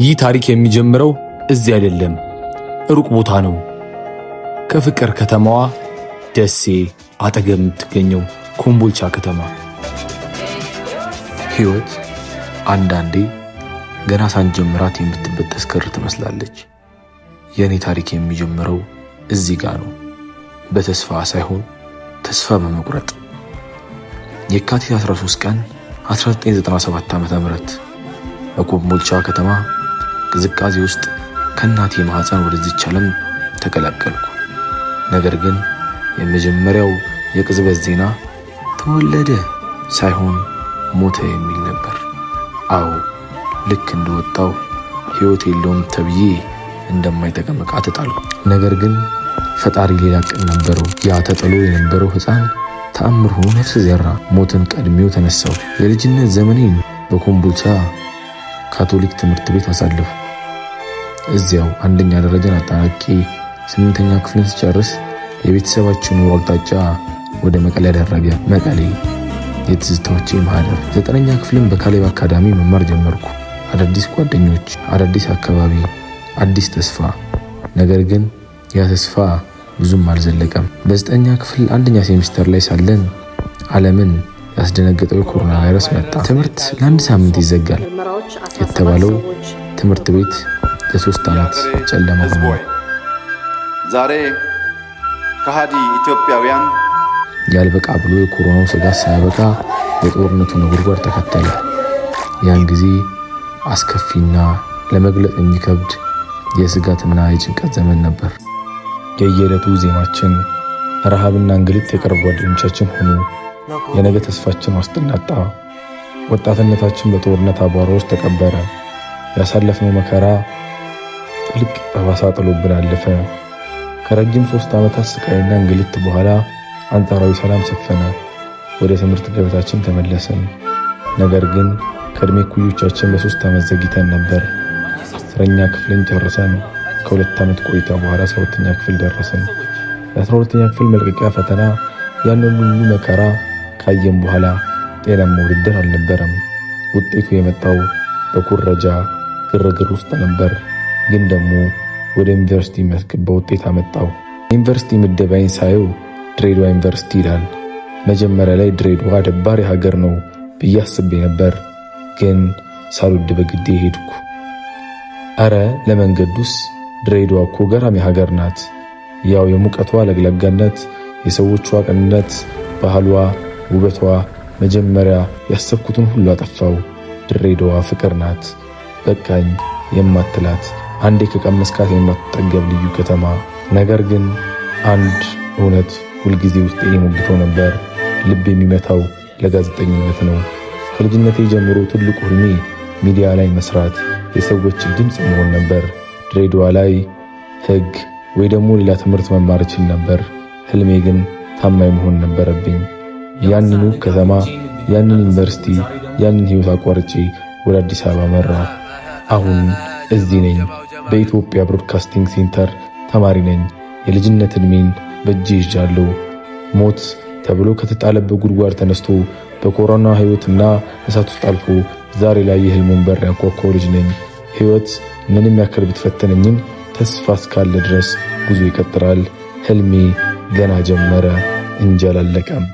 ይህ ታሪክ የሚጀምረው እዚህ አይደለም፣ ሩቅ ቦታ ነው። ከፍቅር ከተማዋ ደሴ አጠገብ የምትገኘው ኮምቦልቻ ከተማ። ሕይወት አንዳንዴ ገና ሳንጀምራት የምትበጠስ ክር ትመስላለች። የኔ ታሪክ የሚጀምረው እዚህ ጋር ነው፣ በተስፋ ሳይሆን ተስፋ በመቁረጥ። የካቲት 13 ቀን 1997 ዓ.ም በኮምቦልቻ ከተማ ቅዝቃዜ ውስጥ ከእናቴ ማህፀን ወደዚች ዓለም ተቀላቀልኩ። ነገር ግን የመጀመሪያው የቅጽበት ዜና ተወለደ ሳይሆን ሞተ የሚል ነበር። አዎ ልክ እንደወጣው ሕይወት የለውም ተብዬ እንደማይጠቅም ዕቃ ተጣልኩ። ነገር ግን ፈጣሪ ሌላ ቀን ነበረው። ያ ተጥሎ የነበረው ሕፃን ተአምር ሆኖ ነፍስ ዘራ። ሞትን ቀድሜው ተነሳው። የልጅነት ዘመኔን በኮምቦልቻ ካቶሊክ ትምህርት ቤት አሳለፉ። እዚያው አንደኛ ደረጃን አጠናቅቄ 8ኛ ክፍልን ስጨርስ የቤተሰባችን ኑሮ አቅጣጫ ወደ መቀሌ ያደረገ። መቀሌ የትዝታዎቼ ማህደር። 9ኛ ክፍልን በካሌብ አካዳሚ መማር ጀመርኩ። አዳዲስ ጓደኞች፣ አዳዲስ አካባቢ፣ አዲስ ተስፋ። ነገር ግን ያ ተስፋ ብዙም አልዘለቀም። በ9ኛ ክፍል አንደኛ ሴሚስተር ላይ ሳለን ዓለምን ያስደነገጠው የኮሮና ቫይረስ መጣ። ትምህርት ለ1 ሳምንት ይዘጋል የተባለው ትምህርት ቤት ለ3 ዓመት ጨለማ ሆነ። ዛሬ ከሃዲ ኢትዮጵያውያን ያልበቃ ብሎ የኮሮናው ስጋት ሳያበቃ የጦርነቱ ነጎድጓድ ተከተለ። ያን ጊዜ አስከፊና ለመግለጽ የሚከብድ የስጋትና የጭንቀት ዘመን ነበር። የየዕለቱ ዜማችን ረሃብና እንግልት የቅርብ ጓደኞቻችን ሆኑ። የነገ ተስፋችን ዋስትና አጣ። ወጣትነታችን በጦርነት አቧራ ውስጥ ተቀበረ። ያሳለፍነው መከራ ጥልቅ ጠባሳ ጥሎብን አለፈ። ከረጅም 3 ዓመታት ስቃይና እንግልት በኋላ አንጻራዊ ሰላም ሰፈነ። ወደ ትምህርት ገበታችን ተመለስን። ነገር ግን ከዕድሜ እኩዮቻችን ለ3 ዓመት ዘግይተን ነበር። 10ኛ ክፍልን ጨርሰን ከ2 ዓመት ቆይታ በኋላ 12ኛ ክፍል ደረስን። የ12ኛ ክፍል መልቀቂያ ፈተና ያንን ሁሉ መከራ ካየን በኋላ ጤናማ ውድድር አልነበረም። ውጤቱ የመጣው በኩረጃ ግርግር ውስጥ ነበር። ግን ደግሞ ወደ ዩኒቨርሲቲ የሚያስገባ ውጤት አመጣው። ዩኒቨርሲቲ ምደባይን ሳየው ድሬዳዋ ዩኒቨርሲቲ ይላል። መጀመሪያ ላይ ድሬዳዋ ደባሪ ሀገር ነው ብዬ አስቤ ነበር። ግን ሳልወድ በግዴ ሄድኩ። አረ ለመንገዱስ ድሬዳዋ እኮ ገራሚ ሀገር ናት። ያው የሙቀቷ ለግላጋነት፣ የሰዎቿ ቅንነት፣ ባህሏ፣ ውበቷ መጀመሪያ ያሰብኩትን ሁሉ አጠፋው። ድሬዳዋ ፍቅር ናት፣ በቃኝ የማትላት አንዴ ከቀመስካት የማትጠገብ ልዩ ከተማ። ነገር ግን አንድ እውነት ሁልጊዜ ውስጤ ይሞግተው ነበር። ልብ የሚመታው ለጋዜጠኝነት ነው። ከልጅነቴ ጀምሮ ትልቁ ህልሜ ሚዲያ ላይ መስራት፣ የሰዎች ድምፅ መሆን ነበር። ድሬዳዋ ላይ ህግ ወይ ደግሞ ሌላ ትምህርት መማር እችል ነበር። ህልሜ ግን ታማኝ መሆን ነበረብኝ። ያንኑ ከተማ፣ ያንን ዩኒቨርሲቲ፣ ያንን ህይወት አቋርጬ ወደ አዲስ አበባ መራሁ። አሁን እዚህ ነኝ። በኢትዮጵያ ብሮድካስቲንግ ሴንተር ተማሪ ነኝ። የልጅነት ዕድሜን በእጄ ይዣለሁ። ሞት ተብሎ ከተጣለበት ጉድጓድ ተነስቶ በኮሮና ህይወትና እሳት ውስጥ አልፎ ዛሬ ላይ የህልሙን በር ያንኳኳው ልጅ ነኝ። ህይወት ምንም ያክል ብትፈተነኝም ተስፋ እስካለ ድረስ ጉዞ ይቀጥላል። ህልሜ ገና ጀመረ እንጂ አላለቀም።